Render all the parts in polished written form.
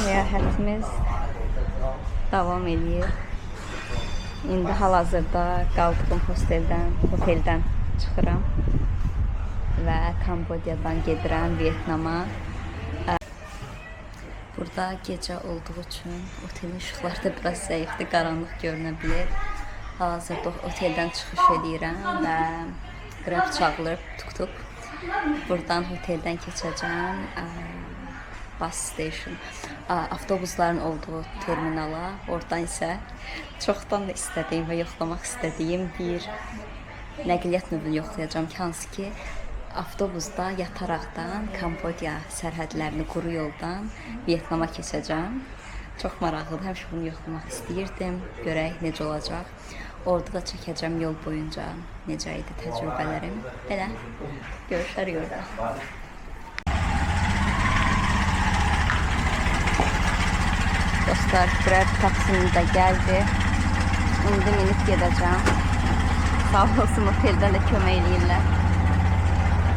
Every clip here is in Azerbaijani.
səyahətimiz davam edir. İndi hal-hazırda qaldığım oteldən çıxıram və Kambodiyadan gedirəm Vyetnama. Burada gecə olduğu üçün otelin işıqları da biraz zəifdir, qaranlıq görünə bilər. Hal-hazırda oteldən çıxış edirəm və Grab çağırıb tuk-tuk. Buradan oteldən keçəcəm bus station, avtobusların olduğu terminala. Oradan isə çoxdan da istədiyim və yoxlamaq istədiyim bir nəqliyyat növünü yoxlayacağım ki, hansı ki avtobusda yataraqdan Kambodiya sərhədlərini quru yoldan Vyetnama keçəcəm. Çox maraqlıdır, həmişə bunu yoxlamaq istəyirdim, görək necə olacaq. Orada da çəkəcəm yol boyunca necə idi təcrübələrim. Belə, görüşlər yolda. Dostlar, Grab taksinin də gəldi. İndi minib gedəcəm. Sağ olsun, oteldən də kömək eləyirlər.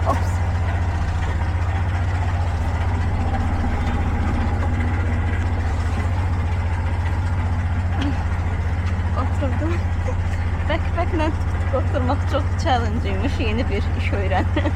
Ops. Oturdum. Backpack'la oturmaq çox challenge-ymiş. Yeni bir iş öyrəndim.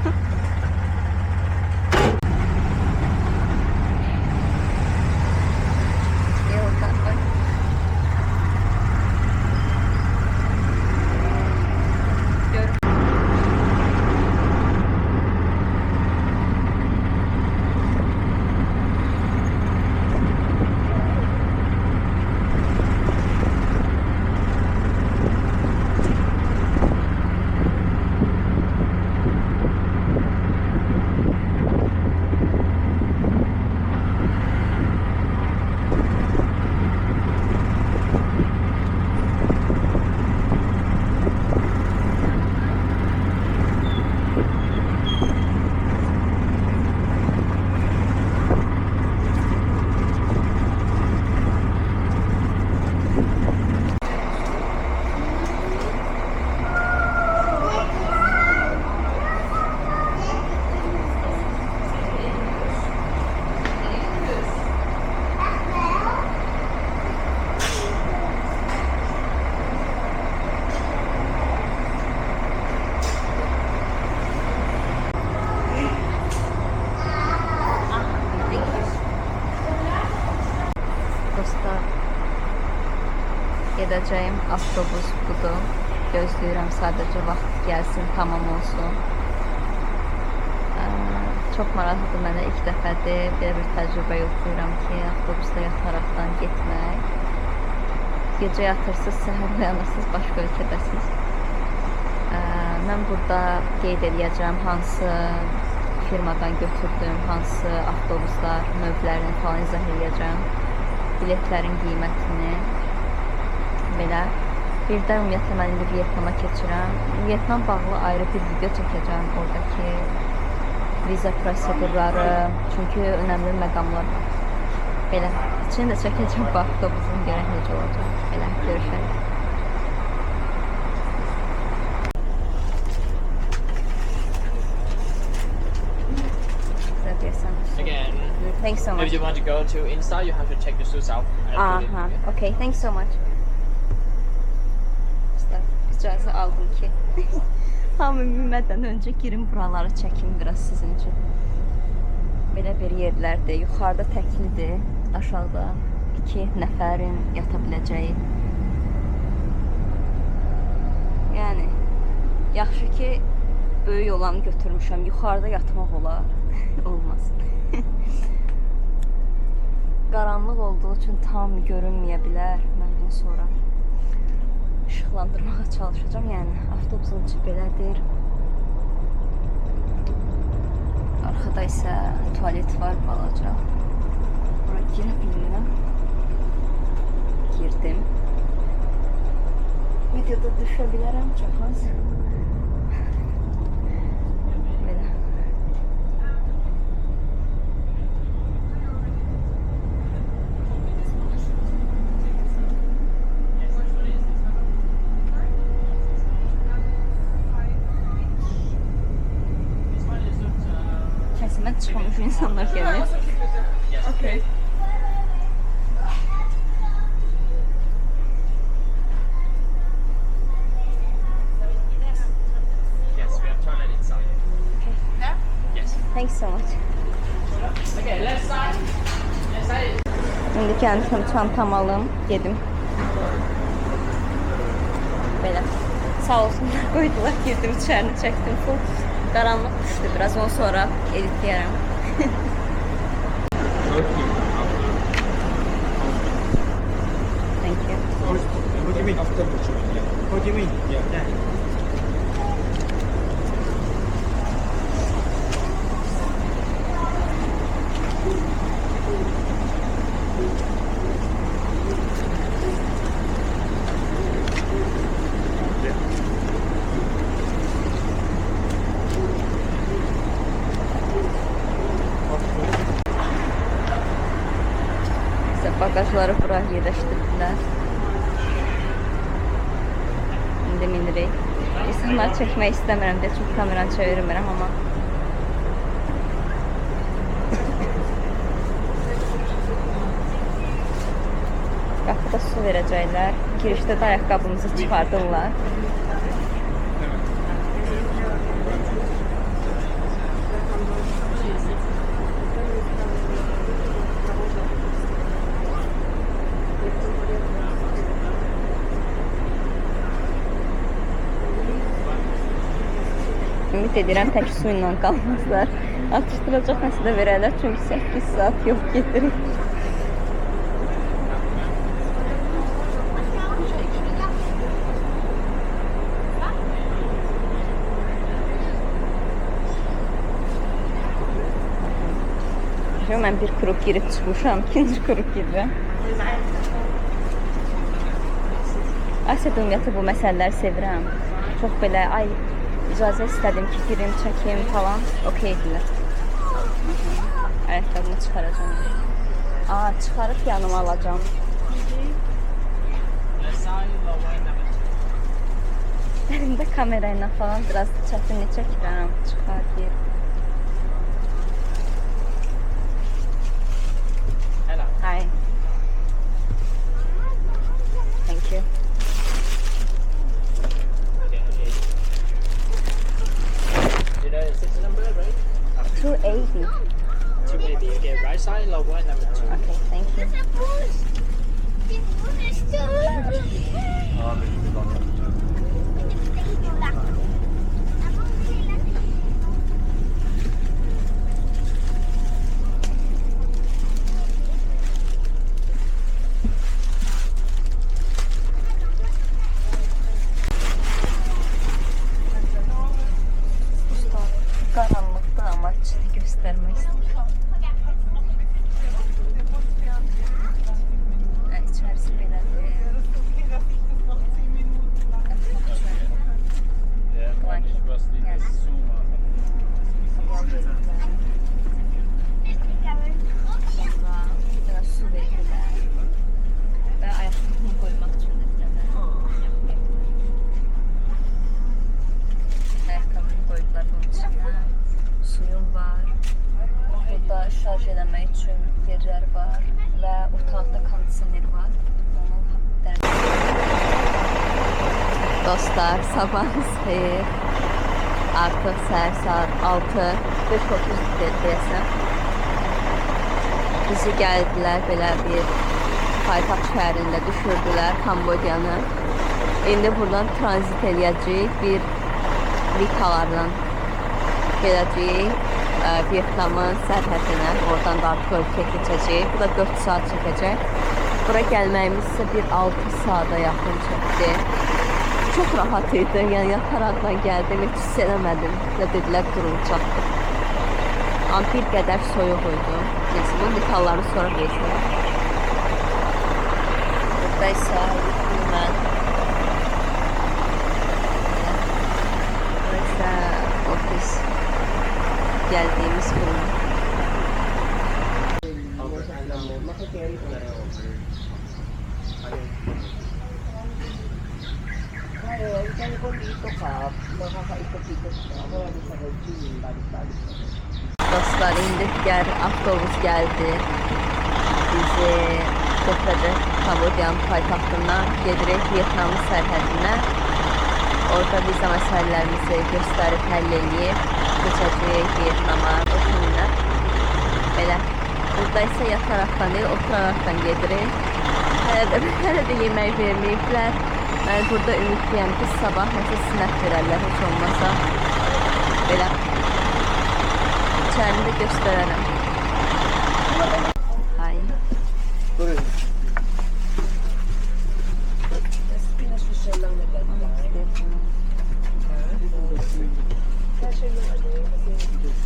Gedəcəyim avtobus budur. Gözləyirəm, sadəcə vaxt gəlsin, tamam olsun. Çox maraqlıdır mənə, ilk dəfədir belə bir təcrübə yoxlayıram ki, avtobusda yataraqdan getmək. Gecə yatırsınız, səhər uyanırsınız, başqa ölkədəsiniz. Mən burada qeyd edəcəm hansı firmadan götürdüm, hansı avtobuslar, növlərini falan izah edəcəm, biletlərin qiymətini. Belə. Bir də ümumiyyətlə mən indi Vyetnama keçirəm. Vyetnam bağlı ayrı bir video çəkəcəm. Oradakı viza prosedurları, çünki önəmli məqamlar var. Belə. İçini də çəkəcəm bu avtobusun, görək necə olacaq. Belə, görüşək. Again, thanks so much. if you want to go to inside, you have to take the suits out. Okay, thanks so much. İcazə aldım ki, hamı minmədən öncə girin buraları çəkim biraz sizin üçün. Belə bir yerlərdir, yuxarıda təklidir, aşağıda 2 nəfərin yata biləcəyi. Yəni, yaxşı ki, böyük olanı götürmüşəm, yuxarıda yatmaq olar, olmaz. Qaranlıq olduğu üçün tam görünməyə bilər, məndən sonra işıqlandırmağa çalışacağım. Yəni avtobusun içi belədir. Arxada isə tualet var, balaca. Bura girə bilmirəm. Girdim. Videoda düşə bilərəm çox az. Belə. Kəsimə çıxmış insanlar gəlir. Okay. İndi gəlmişəm çantamı alım, gedim. Belə. Sağ olsunlar, qoydular, girdim içərini çəkdim. Full qaranlıq düşdü biraz, ondan sonra editləyərəm. Thank you. What do you mean after butcher? Yeah. What do you mean? Yeah. İşte bagajları buraya yerləşdirdilər. İndi minirik. İnsanlar çəkmək istəmirəm deyə çox kameranı çevirmirəm amma. Qapıda su verəcəklər. Girişdə də ayaqqabımızı çıxardırlar. Ümid edirəm tək su ilə qalmazlar. Atışdıracaq nəsə də verərlər, çünki 8 saat yol gedirik. Mən bir kruq girib çıxmışam, ikinci kruq girirəm. Asiya ümumiyyətlə bu məsələləri sevirəm. Çox belə, ay icazə istədim ki, girim, çəkim falan, okeydirlər. Ayaqqabımı çıxaracağım. Çıxarıb yanıma alacağım. Əlimdə kamera ilə falan biraz çətinlik çəkirəm, çıxarıb. Hi. Thank you. You know the city number, right? 280. 280. Okay, right side, logo and number 2. Okay, thank you. Qaranlıqda amma içini göstərmək istəyirəm. İçərisi belədir. Su verdilər. Və ayaqqabımı qoymaq üçün dedilər. Ayaqqabımı qoydular bunun içinə. Suyum var. Burada şarj eləmək üçün yerlər var və otaqda kondisioner var. Dostlar, sabahınız xeyir. Artıq səhər saat 6:30 deyəsən. Bizi gəldilər belə bir paytaxt şəhərində düşürdülər Kambodyanı. İndi buradan tranzit eləyəcəyik bir vikalarla. Gedəcəyik Vyetnamın sərhədinə, oradan da artıq ölkəyə keçəcəyik. Bu da 4 saat çəkəcək. Bura gəlməyimiz isə bir 6 saata yaxın çəkdi. Çox rahat idi, yəni yataraqla gəldim, heç hiss eləmədim. Dedilər durun çatdıq. Amma bir qədər soyuq idi. Neyse, bunun detallarını sonra deyəcəm. Burada isə mən burası ofis geldiğimiz kurum. Dostlar, indi diğer avtobus geldi. Bizi götürecek Kambodyanın paytaxtından gedirik Vyetnamın sərhədinə. Orada viza məsələlərimizi göstərib həll eləyib keçəcəyik Vyetnama o günlər. Belə Burada isə yataraqdan deyil, oturaraqdan gedirik. Hələ də yemək verməyiblər. Mən burada ümidliyəm ki, sabah nəsə sinət verərlər, heç olmasa. Belə. İçərini də göstərərəm. Hay. Buyurun.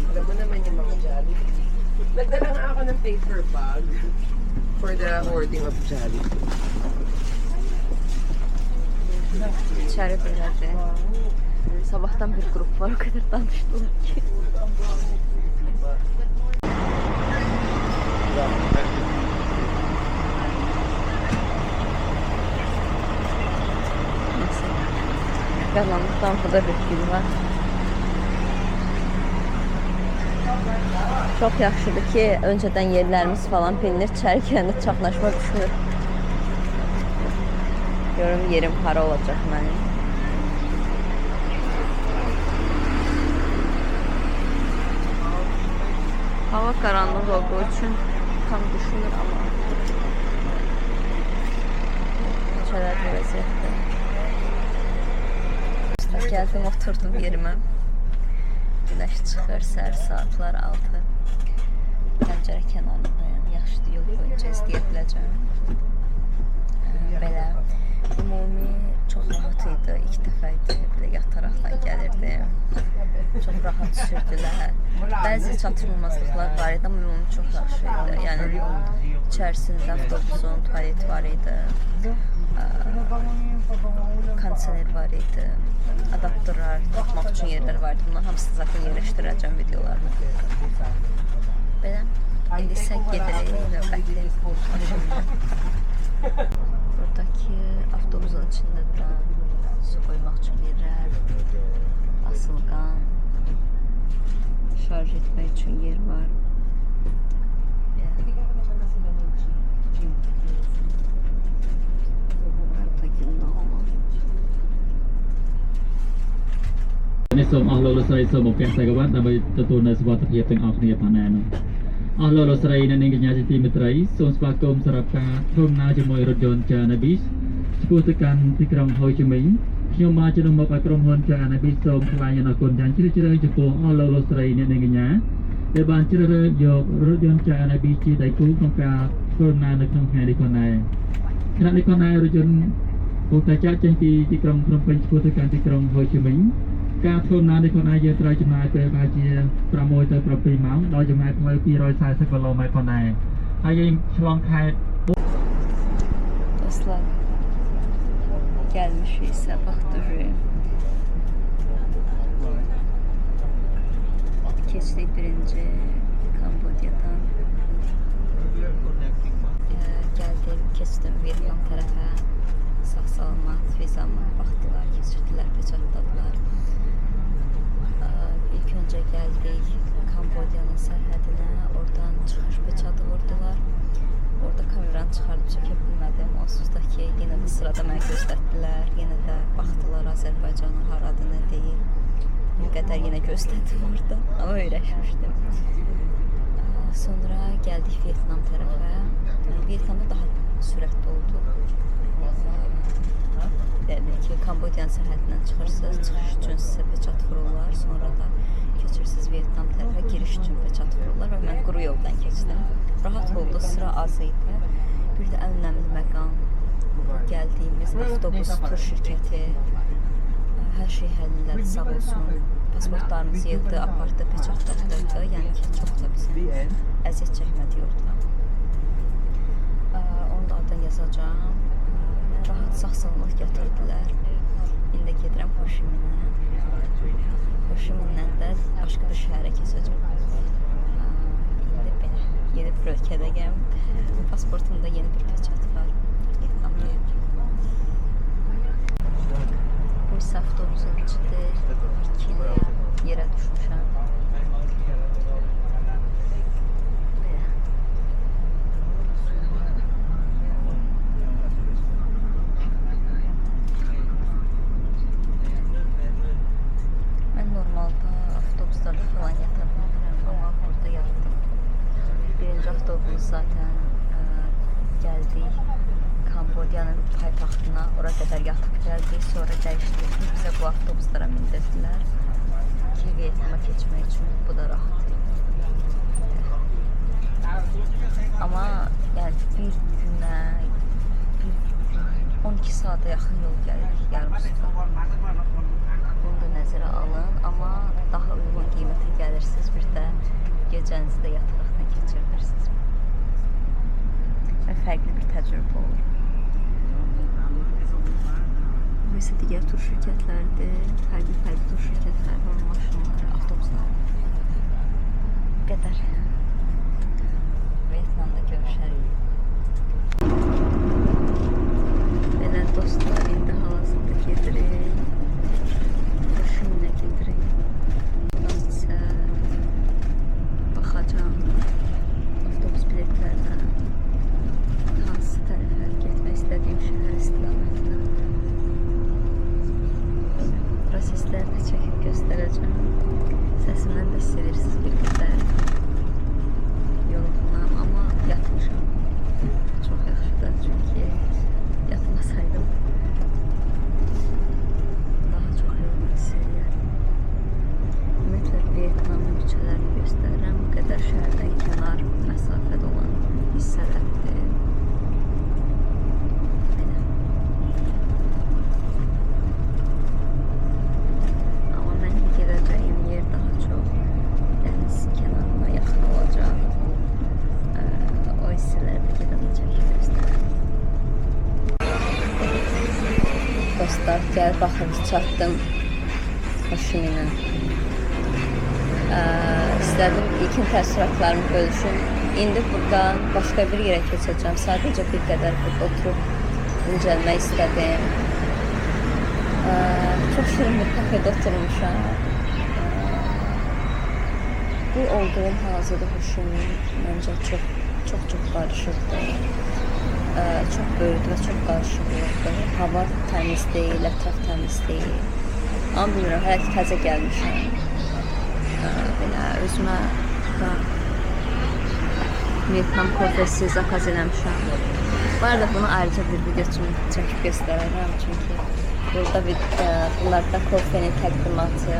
Alam mo naman yung mga Jollibee. Nagdala nga ako ng paper bag for the hoarding of Jollibee. İçəri belədir. Sabahdan bir qrup var, o qədər danışdılar ki. Neyse. Qaranlıqdan burada bir gün var. Çox yaxşıdır ki, öncədən yerlərimiz falan bilinir, içəri gələndə çaxnaşma düşmür. Görüm yerim hara olacaq mənim. Hava qaranlıq olduğu üçün tam düşünür, amma küçələr vəziyyətdir. Gəldim, oturdum yerimə. Güneş çıxır, səhər saatlar 6. Pəncərə kənarındayım. Yaxşıdır, yol boyunca izləyə biləcəm. Belə ümumi çox rahat idi. İlk dəfə idi. Belə yataraqdan gəlirdim. Çox rahat sürdülər. Bəzi çatışmamazlıqlar var idi, amma ümumi çox yaxşı idi. Yəni içərisində avtobusun tualet var idi. Kondisioner var idi. Adaptörlər tapmaq üçün yerlər var idi. Bunların hamısını zaten yerləşdirəcəm videolarını. Belə. İndi isə gedirik növbəti maşınla. Buradakı avtobusun içində duran su qoymaq üçün yerlər, asılqan, şarj etmək üçün yer var. Buradakı សូមអស់លោកលោកស្រីសូមបំពាក់ខ្សែក្រវ៉ាត់ដើម្បីទទួលនូវសុវត្ថិភាពទាំងអស់គ្នាផងដែរនោះអស់លោកលោកស្រីអ្នកនាងកញ្ញាជាទីមេត្រីសូមស្វាគមន៍សម្រាប់ការធ្វើដំណើរជាមួយរថយន្ត Janabis ឆ្ពោះទៅកាន់ទីក្រុងហូជីមីញខ្ញុំមកជំនុំមកឲ្យក្រុមហ៊ុន Janabis សូមថ្លែងអំណរគុណយ៉ាងជ្រាលជ្រៅចំពោះអស់លោកលោកស្រីអ្នកនាងកញ្ញាដែលបានជ្រើសរើសយករថយន្ត Janabis ជាដៃគូក្នុងការធ្វើដំណើរនៅក្នុងថ្ងៃនេះផងដែរខណៈនេះផងដែររថយន្តពុទ្ធចាក់ចេញពីទីក្រុងភ្នំពេញឆ្ពោះទៅកាន់ទីក្រុងហូជីមីញការធ្វើដំណើរនេះខ្លួនឯងយើងត្រូវចំណាយពេលប្រហែលជា6ទៅ7ម៉ោងដោយចម្ងាយផ្លូវ240គីឡូម៉ែត្រប៉ុណ្ណេះហើយយើងឆ្លងខេត្ត Dostlar, gəlmişik sabah dürü. Keçdik birinci Kambodyadan. Gəldim, keçdim Vietnam tərəfə. Sağ-salamat vizamı baxdılar, keçirdilər, pečatladılar. İlk öncə gəldik Kambodyanın sərhədinə, oradan çıxış pečatı vurdular. Orada kameranı çıxarıb çəkə bilmədim. Onsuz da ki, yenə də sırada mənə göstərdilər, yenə də baxdılar Azərbaycanın haradır, nə deyil. Bir qədər yenə göstərdim orada, amma öyrəşmişdim. Sonra gəldik Vietnam tərəfə. Vietnamda daha sürətli oldu. Yəni ki, Kambodyanın sərhədindən çıxırsınız, çıxış üçün sizə peçat vururlar, sonra da keçirsiniz Vietnam tərəfə, giriş üçün peçat vururlar və mən quru yoldan keçdim. Rahat oldu, sıra az idi. Bir də ən önəmli məqam gəldiyimiz avtobus tur şirkəti. Hər şey həllədi, sağ olsun. Pasportlarımızı yığdı, apardı, peçatlatdırdı. Yəni ki, çox da bizim əziyyət çəkmədik orada. Onu da addan yazacağım. Rahat sağ-salamat yatırdılar. İndi gedirəm Hoşiminə. Hoşimindən də başqa bir şəhərə keçəcəm. İndi belə yeni bir ölkədəyəm. Pasportumda yeni bir peçat var. Vietnamdayım. Bu isə avtobusun içidir. İkili yerə düşmüşəm. Mən normalda avtobuslarda falan yata bilmirəm, amma burada yatdım. Birinci avtobus Kambodyanın paytaxtına, ora qədər yatıb gəldik, sonra dəyişdik. Bizə bu avtobuslara mindirdilər ki, Vietnama keçmək üçün. Bu da rahat. Amma yəni bir günə 12 saata yaxın yol gəlirik yarım suda. Bunu da nəzərə alın, amma daha uyğun qiymətə gəlirsiniz, bir də gecənizi də yatıraqdan keçirirsiniz. Və fərqli bir təcrübə olur. Bu isə digər tur şirkətləridir. Fərqli tur şirkətləri var, maşınları, avtobuslar. Bu qədər. Vietnamda görüşərik. Belə dostlar, indi hal-hazırda gedirik. Hoşimlə gedirik. Bundan isə baxacağım avtobus biletlərinə. Hansı tərəfə getmək istədiyim şəhər istiqamətinə. Prosesləri də çəkib göstərəcəm. Səsimdən də sevirsiniz bir qədər. Yorulmam, amma yatmışam. Çox yaxşıdır, çünki yatmasaydım daha çox yorulmaq istəyirəm. Ümumiyyətlə, Vietnamın küçələrini göstərirəm. Bu qədər şəhərdən kənar məsafədə olan hissələrdir. Amma mənim gedəcəyim yer daha çox dəniz kənarına yaxın olacaq. O hissələrdə gedəndə çəkib göstərəm. Dostlar, gəl baxın, çatdım Hoşiminə. İstədim ilkin təəssüratlarımı bölüşüm. İndi buradan başqa bir yerə keçəcəm. Sadəcə bir qədər burada oturub incəlmək istədim. Çox şirin bir kafedə oturmuşam. Bu olduğum hal-hazırda Hoşimin məncə çox qarışıqdır. Çox böyükdür və çox qarışıqlıqdır. Hava təmiz deyil, ətraf təmiz deyil. Amma bilmirəm, hələ ki təzə gəlmişəm. Belə özümə da Vietnam kofesi zakaz eləmişəm. Bu arada bunu ayrıca bir video üçün çəkib göstərərəm. Çünki bunlarda kofenin təqdimatı,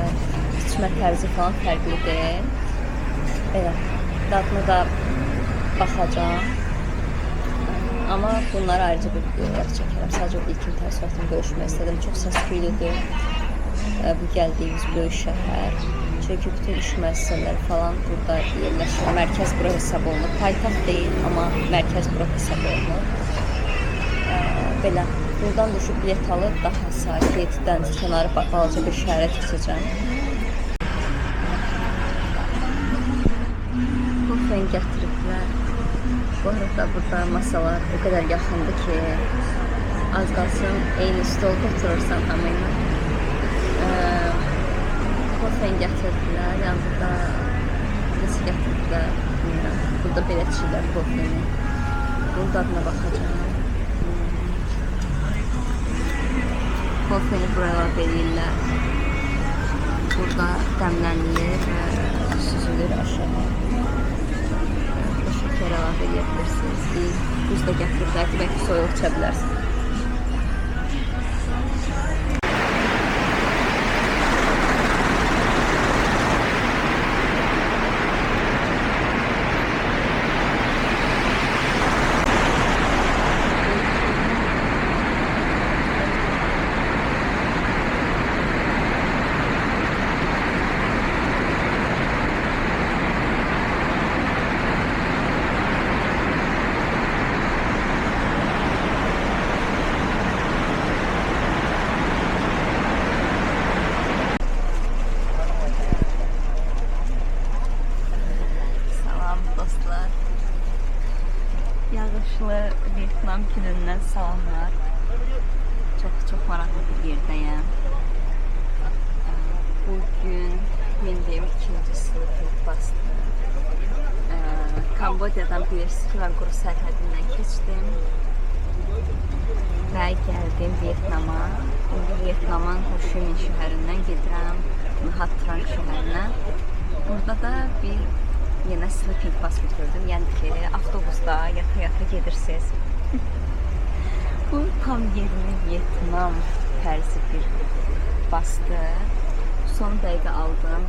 içmə tərzi falan fərqlidir. Belə, dadına da baxacağım. Amma bunları ayrıca bir videolar çəkərəm. Sadəcə ilkin təəssüratımı görüşmək istədim. Çox səs-küylüdür bu gəldiyimiz böyük şəhər. Çünki bütün iş müəssisələri falan burada yerləşir. Mərkəz bura hesab olunur. Paytaxt deyil, amma mərkəz bura hesab olunur. Belə, buradan düşüb bilet alıb daha sakit, dəniz kənarı balaca bir şəhərə keçəcəm. Kofeni gətiriblər. Bu arada burada masalar o qədər yaxındır ki, az qalsın eyni stolda oturursan hamıyla. Kofeni gətirdilər, yanında da nesi gətirdilər, bilmirəm. Burada belə içirlər kofeni. Bunun dadına baxacağım. Kofeni buraya əlavə edirlər. Burada dəmlənilir və süzülür aşağı. Şəkər əlavə edə bilirsiniz. Buz da gətirirlər ki, bəlkə soyuq içə bilərsiniz. Yağışlı Vietnam günündən salamlar. Çox maraqlı bir yerdəyəm. Bugün mindiyim ikinci sınıf yol bastı. Kambodyadan bilirsiniz ki, mən quru sərhədindən keçdim və gəldim Vietnama. İndi Vietnamın Hoşimin şəhərindən gedirəm Nha Trang şəhərinə. Burada da bir yenə sleeping bus götürdüm. Yəni ki, avtobusda yata-yata gedirsiniz. Bu tam yerini Vietnam tərzi bir bastı. Son dəqiqə aldım.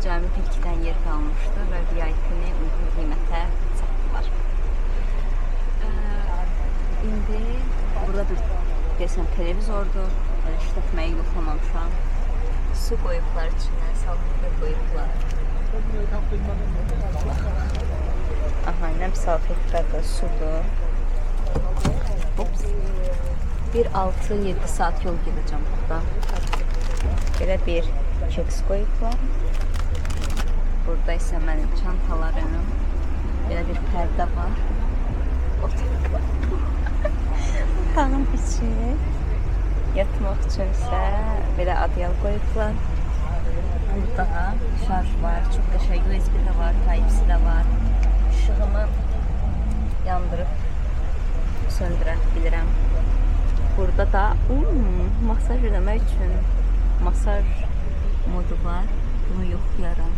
Cəmi bir 2 dənə yer qalmışdı və VIP-ni uyğun qiymətə satdılar. İndi burada bir desəm televizordur. İşlətməyi yoxlamamışam. Su qoyublar içinə, salfetə qoyublar. Aha, nəm salfetlədir, sudur. Ups. Bir 6-7 saat yol gedəcəm burada. Belə bir keks qoyublar. Burada isə mənim çantalarım. Belə bir pərdə var. Otağın içi. Yatmaq üçün isə belə adyal qoyublar. Burada şarj var, çox qəşəng USB də var, Type-C də var. İşığımı yandırıb söndürə bilirəm. Burada da masaj eləmək üçün masaj modu var. Bunu yoxlayaram.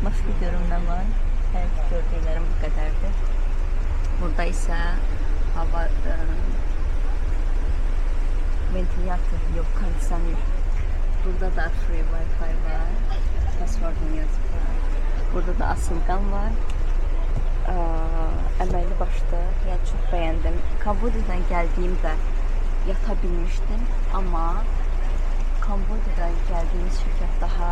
Başqa görüm nə var? Hər iki gördüklərim bu qədərdir. Burada isə hava ventilator yox, kondisioner. Burada da free Wi-Fi var. Password'unu yazıblar. Burada da asılqan var. Əməlli başlı, yəni çox bəyəndim. Kambodiyadan gəldiyimdə yata bilmişdim, amma Kambodiyadan gəldiyimiz şirkət daha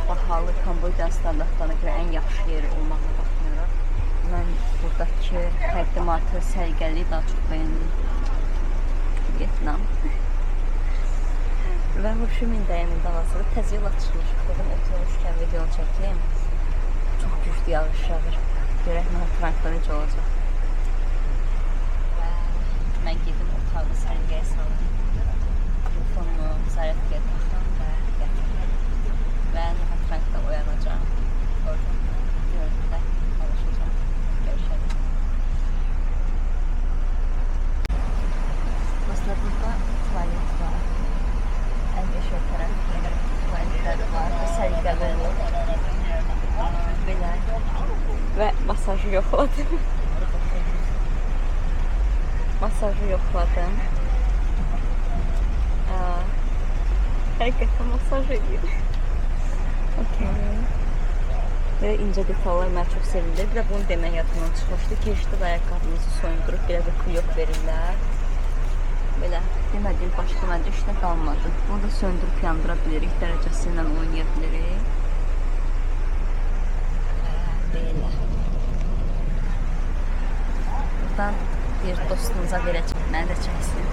bahalı Kambodiya standartlarına görə ən yaxşı yeri olmağına baxmayaraq, mən buradakı təqdimatı, səliqəli daha çox bəyəndim. Vietnam. Və Hoşimin dəyəmində hazırda təzə yol açılmış. Dedim, oturmuşkən video çəkeyim. Çox güclü yağış yağır. Görək mənə Frankda necə olacaq. Və mən gedim otağı səliqəyə salım. Telefonumu zarətliyə taxım və yatırım. Və daha Frankda oyanacağım. Orada görüntüdə çalışacağım. Görüşəlim. Dostlar, burada tuvalet var. Ən yaşa tərəf yenə tuvaletlər var. Səliqəli olur. Belə. Və masajı yoxladım. Masajı yoxladım. Həqiqətən masaj edir. Belə incə detallar mənə çox sevindir. Bir də bunu demək yadımdan çıxmışdı. Girişdə də ayaqqabımızı soyundurub belə bir kuyok verirlər. Belə demədiyim başqa məncə işdə qalmadı. Bunu da söndürüb yandıra bilirik. Dərəcəsi ilə oynaya bilirik. Belə. Buradan bir dostunuza verəcəm. Mənə də çəksin.